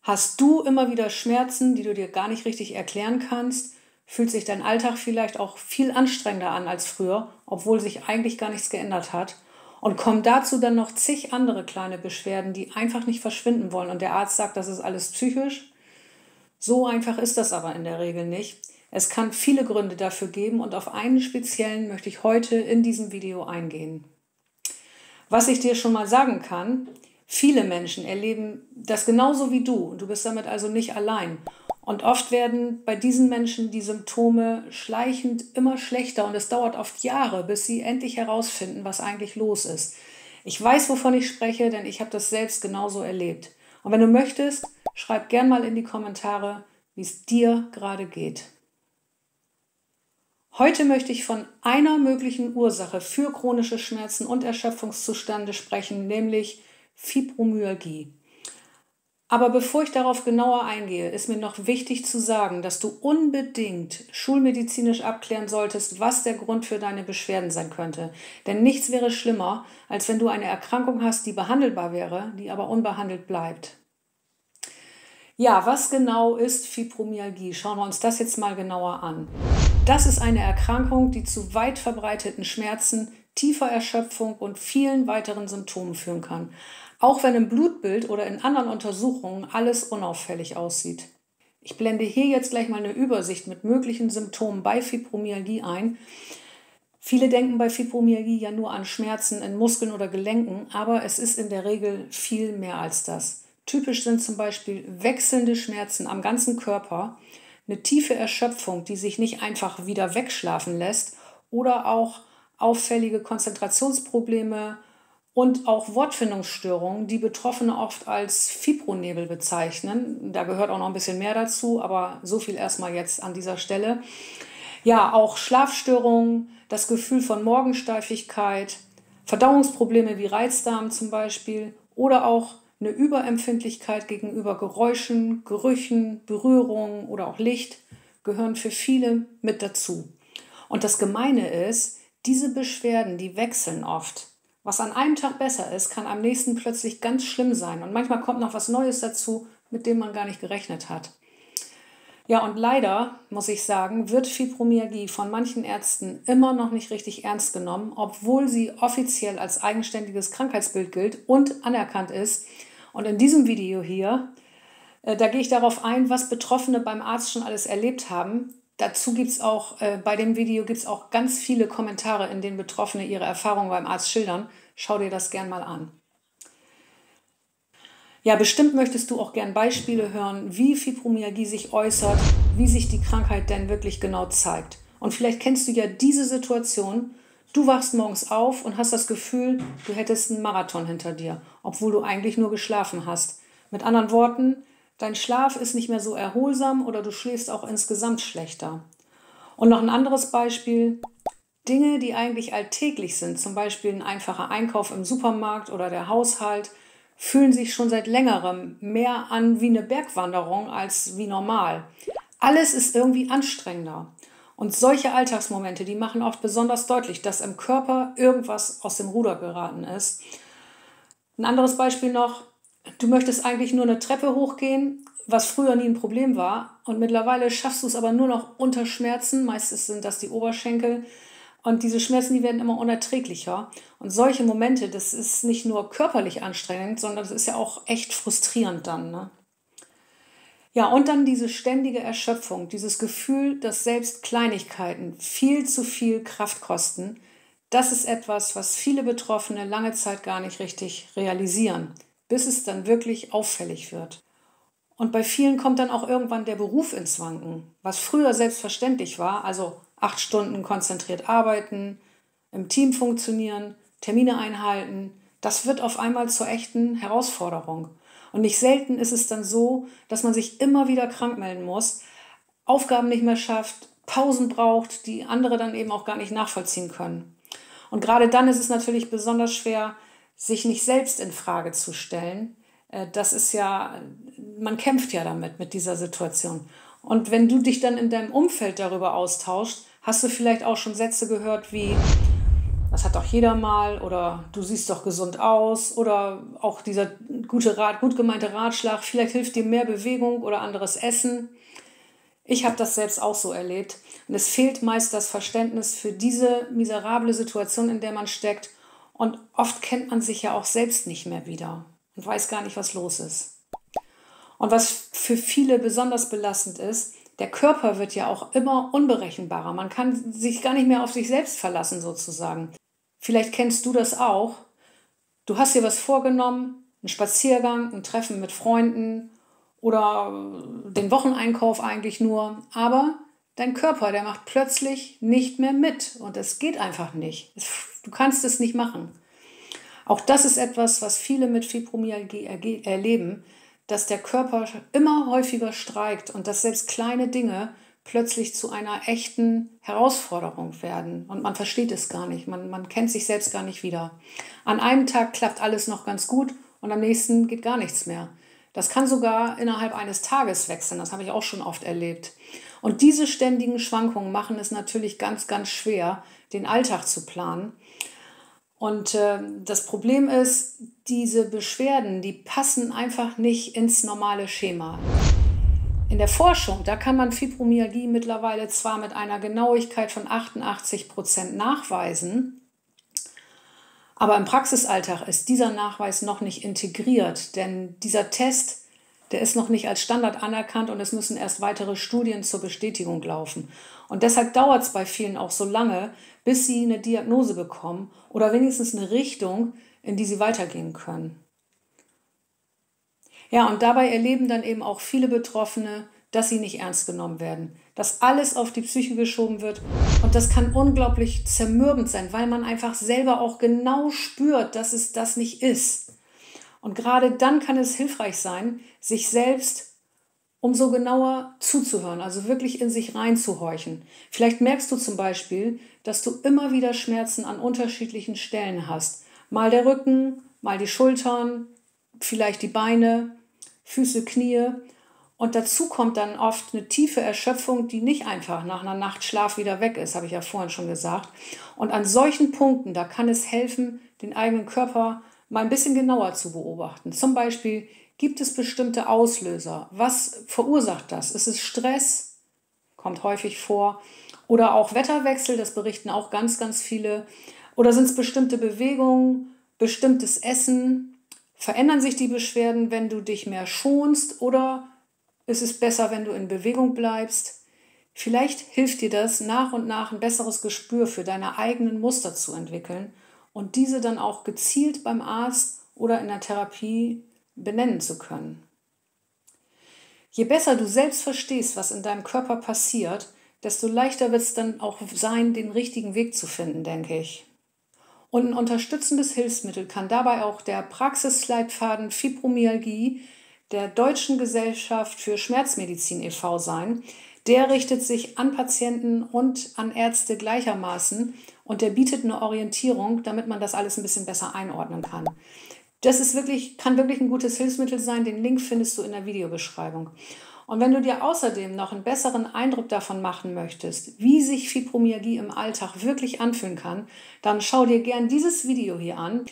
Hast du immer wieder Schmerzen, die du dir gar nicht richtig erklären kannst? Fühlt sich dein Alltag vielleicht auch viel anstrengender an als früher, obwohl sich eigentlich gar nichts geändert hat? Und kommen dazu dann noch zig andere kleine Beschwerden, die einfach nicht verschwinden wollen und der Arzt sagt, das ist alles psychisch? So einfach ist das aber in der Regel nicht. Es kann viele Gründe dafür geben und auf einen speziellen möchte ich heute in diesem Video eingehen. Was ich dir schon mal sagen kann, viele Menschen erleben das genauso wie du und du bist damit also nicht allein. Und oft werden bei diesen Menschen die Symptome schleichend immer schlechter und es dauert oft Jahre, bis sie endlich herausfinden, was eigentlich los ist. Ich weiß, wovon ich spreche, denn ich habe das selbst genauso erlebt. Und wenn du möchtest, schreib gern mal in die Kommentare, wie es dir gerade geht. Heute möchte ich von einer möglichen Ursache für chronische Schmerzen und Erschöpfungszustände sprechen, nämlich Fibromyalgie. Aber bevor ich darauf genauer eingehe, ist mir noch wichtig zu sagen, dass du unbedingt schulmedizinisch abklären solltest, was der Grund für deine Beschwerden sein könnte. Denn nichts wäre schlimmer, als wenn du eine Erkrankung hast, die behandelbar wäre, die aber unbehandelt bleibt. Ja, was genau ist Fibromyalgie? Schauen wir uns das jetzt mal genauer an. Das ist eine Erkrankung, die zu weit verbreiteten Schmerzen, tiefer Erschöpfung und vielen weiteren Symptomen führen kann. Auch wenn im Blutbild oder in anderen Untersuchungen alles unauffällig aussieht. Ich blende hier jetzt gleich mal eine Übersicht mit möglichen Symptomen bei Fibromyalgie ein. Viele denken bei Fibromyalgie ja nur an Schmerzen in Muskeln oder Gelenken, aber es ist in der Regel viel mehr als das. Typisch sind zum Beispiel wechselnde Schmerzen am ganzen Körper, eine tiefe Erschöpfung, die sich nicht einfach wieder wegschlafen lässt oder auch auffällige Konzentrationsprobleme und auch Wortfindungsstörungen, die Betroffene oft als Fibronebel bezeichnen. Da gehört auch noch ein bisschen mehr dazu, aber so viel erstmal jetzt an dieser Stelle. Ja, auch Schlafstörungen, das Gefühl von Morgensteifigkeit, Verdauungsprobleme wie Reizdarm zum Beispiel oder auch eine Überempfindlichkeit gegenüber Geräuschen, Gerüchen, Berührungen oder auch Licht gehören für viele mit dazu. Und das Gemeine ist, diese Beschwerden, die wechseln oft. Was an einem Tag besser ist, kann am nächsten plötzlich ganz schlimm sein. Und manchmal kommt noch was Neues dazu, mit dem man gar nicht gerechnet hat. Ja, und leider, muss ich sagen, wird Fibromyalgie von manchen Ärzten immer noch nicht richtig ernst genommen, obwohl sie offiziell als eigenständiges Krankheitsbild gilt und anerkannt ist. Und in diesem Video hier, da gehe ich darauf ein, was Betroffene beim Arzt schon alles erlebt haben. Dazu gibt es auch, bei dem Video gibt es auch ganz viele Kommentare, in denen Betroffene ihre Erfahrungen beim Arzt schildern. Schau dir das gern mal an. Ja, bestimmt möchtest du auch gern Beispiele hören, wie Fibromyalgie sich äußert, wie sich die Krankheit denn wirklich genau zeigt. Und vielleicht kennst du ja diese Situation, du wachst morgens auf und hast das Gefühl, du hättest einen Marathon hinter dir, obwohl du eigentlich nur geschlafen hast. Mit anderen Worten, dein Schlaf ist nicht mehr so erholsam oder du schläfst auch insgesamt schlechter. Und noch ein anderes Beispiel, Dinge, die eigentlich alltäglich sind, zum Beispiel ein einfacher Einkauf im Supermarkt oder der Haushalt, fühlen sich schon seit längerem mehr an wie eine Bergwanderung als wie normal. Alles ist irgendwie anstrengender. Und solche Alltagsmomente, die machen oft besonders deutlich, dass im Körper irgendwas aus dem Ruder geraten ist. Ein anderes Beispiel noch, du möchtest eigentlich nur eine Treppe hochgehen, was früher nie ein Problem war. Und mittlerweile schaffst du es aber nur noch unter Schmerzen, meistens sind das die Oberschenkel. Und diese Schmerzen, die werden immer unerträglicher. Und solche Momente, das ist nicht nur körperlich anstrengend, sondern das ist ja auch echt frustrierend dann, ne? Ja, und dann diese ständige Erschöpfung, dieses Gefühl, dass selbst Kleinigkeiten viel zu viel Kraft kosten, das ist etwas, was viele Betroffene lange Zeit gar nicht richtig realisieren, bis es dann wirklich auffällig wird. Und bei vielen kommt dann auch irgendwann der Beruf ins Wanken, was früher selbstverständlich war, also 8 Stunden konzentriert arbeiten, im Team funktionieren, Termine einhalten, das wird auf einmal zur echten Herausforderung. Und nicht selten ist es dann so, dass man sich immer wieder krank melden muss, Aufgaben nicht mehr schafft, Pausen braucht, die andere dann eben auch gar nicht nachvollziehen können. Und gerade dann ist es natürlich besonders schwer, sich nicht selbst in Frage zu stellen. Das ist ja, man kämpft ja damit, mit dieser Situation. Und wenn du dich dann in deinem Umfeld darüber austauschst, hast du vielleicht auch schon Sätze gehört wie, das hat doch jeder mal, oder du siehst doch gesund aus, oder auch dieser gut gemeinte Ratschlag, vielleicht hilft dir mehr Bewegung oder anderes Essen. Ich habe das selbst auch so erlebt und es fehlt meist das Verständnis für diese miserable Situation, in der man steckt, und oft kennt man sich ja auch selbst nicht mehr wieder und weiß gar nicht, was los ist. Und was für viele besonders belastend ist, der Körper wird ja auch immer unberechenbarer. Man kann sich gar nicht mehr auf sich selbst verlassen sozusagen. Vielleicht kennst du das auch. Du hast dir was vorgenommen, einen Spaziergang, ein Treffen mit Freunden oder den Wocheneinkauf eigentlich nur, aber dein Körper, der macht plötzlich nicht mehr mit und es geht einfach nicht. Du kannst es nicht machen. Auch das ist etwas, was viele mit Fibromyalgie erleben, dass der Körper immer häufiger streikt und dass selbst kleine Dinge plötzlich zu einer echten Herausforderung werden. Und man versteht es gar nicht, man kennt sich selbst gar nicht wieder. An einem Tag klappt alles noch ganz gut und am nächsten geht gar nichts mehr. Das kann sogar innerhalb eines Tages wechseln, das habe ich auch schon oft erlebt. Und diese ständigen Schwankungen machen es natürlich ganz, ganz schwer, den Alltag zu planen. Und das Problem ist, diese Beschwerden, die passen einfach nicht ins normale Schema. In der Forschung, da kann man Fibromyalgie mittlerweile zwar mit einer Genauigkeit von 88% nachweisen, aber im Praxisalltag ist dieser Nachweis noch nicht integriert, denn dieser Test, der ist noch nicht als Standard anerkannt und es müssen erst weitere Studien zur Bestätigung laufen. Und deshalb dauert es bei vielen auch so lange, bis sie eine Diagnose bekommen oder wenigstens eine Richtung, in die sie weitergehen können. Ja, und dabei erleben dann eben auch viele Betroffene, dass sie nicht ernst genommen werden, dass alles auf die Psyche geschoben wird. Und das kann unglaublich zermürbend sein, weil man einfach selber auch genau spürt, dass es das nicht ist. Und gerade dann kann es hilfreich sein, sich selbst umso genauer zuzuhören, also wirklich in sich reinzuhorchen. Vielleicht merkst du zum Beispiel, dass du immer wieder Schmerzen an unterschiedlichen Stellen hast. Mal der Rücken, mal die Schultern, vielleicht die Beine, Füße, Knie. Und dazu kommt dann oft eine tiefe Erschöpfung, die nicht einfach nach einer Nacht Schlaf wieder weg ist, habe ich ja vorhin schon gesagt. Und an solchen Punkten, da kann es helfen, den eigenen Körper mal ein bisschen genauer zu beobachten. Zum Beispiel, gibt es bestimmte Auslöser? Was verursacht das? Ist es Stress? Kommt häufig vor. Oder auch Wetterwechsel, das berichten auch ganz, ganz viele. Oder sind es bestimmte Bewegungen, bestimmtes Essen? Verändern sich die Beschwerden, wenn du dich mehr schonst? Oder ist es besser, wenn du in Bewegung bleibst? Vielleicht hilft dir das, nach und nach ein besseres Gespür für deine eigenen Muster zu entwickeln und diese dann auch gezielt beim Arzt oder in der Therapie benennen zu können. Je besser du selbst verstehst, was in deinem Körper passiert, desto leichter wird es dann auch sein, den richtigen Weg zu finden, denke ich. Und ein unterstützendes Hilfsmittel kann dabei auch der Praxisleitfaden Fibromyalgie der Deutschen Gesellschaft für Schmerzmedizin e.V. sein. Der richtet sich an Patienten und an Ärzte gleichermaßen und der bietet eine Orientierung, damit man das alles ein bisschen besser einordnen kann. Das kann wirklich ein gutes Hilfsmittel sein. Den Link findest du in der Videobeschreibung. Und wenn du dir außerdem noch einen besseren Eindruck davon machen möchtest, wie sich Fibromyalgie im Alltag wirklich anfühlen kann, dann schau dir gern dieses Video hier an.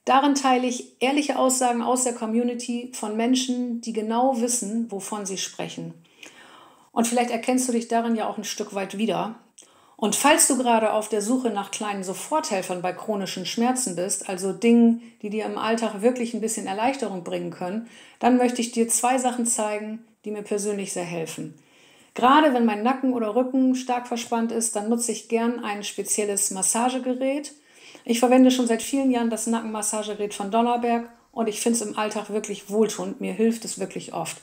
Darin teile ich ehrliche Aussagen aus der Community von Menschen, die genau wissen, wovon sie sprechen. Und vielleicht erkennst du dich darin ja auch ein Stück weit wieder. Und falls du gerade auf der Suche nach kleinen Soforthelfern bei chronischen Schmerzen bist, also Dingen, die dir im Alltag wirklich ein bisschen Erleichterung bringen können, dann möchte ich dir 2 Sachen zeigen, die mir persönlich sehr helfen. Gerade wenn mein Nacken oder Rücken stark verspannt ist, dann nutze ich gern ein spezielles Massagegerät. Ich verwende schon seit vielen Jahren das Nackenmassagegerät von Donnerberg und ich finde es im Alltag wirklich wohltuend. Mir hilft es wirklich oft.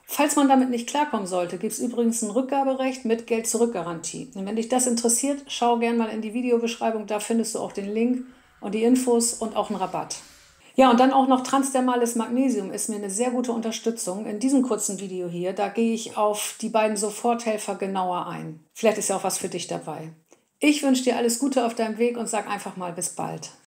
Falls man damit nicht klarkommen sollte, gibt es übrigens ein Rückgaberecht mit Geld-Zurück-Garantie. Und wenn dich das interessiert, schau gerne mal in die Videobeschreibung, da findest du auch den Link und die Infos und auch einen Rabatt. Ja, und dann auch noch transdermales Magnesium ist mir eine sehr gute Unterstützung. In diesem kurzen Video hier, da gehe ich auf die beiden Soforthelfer genauer ein. Vielleicht ist ja auch was für dich dabei. Ich wünsche dir alles Gute auf deinem Weg und sag einfach mal bis bald.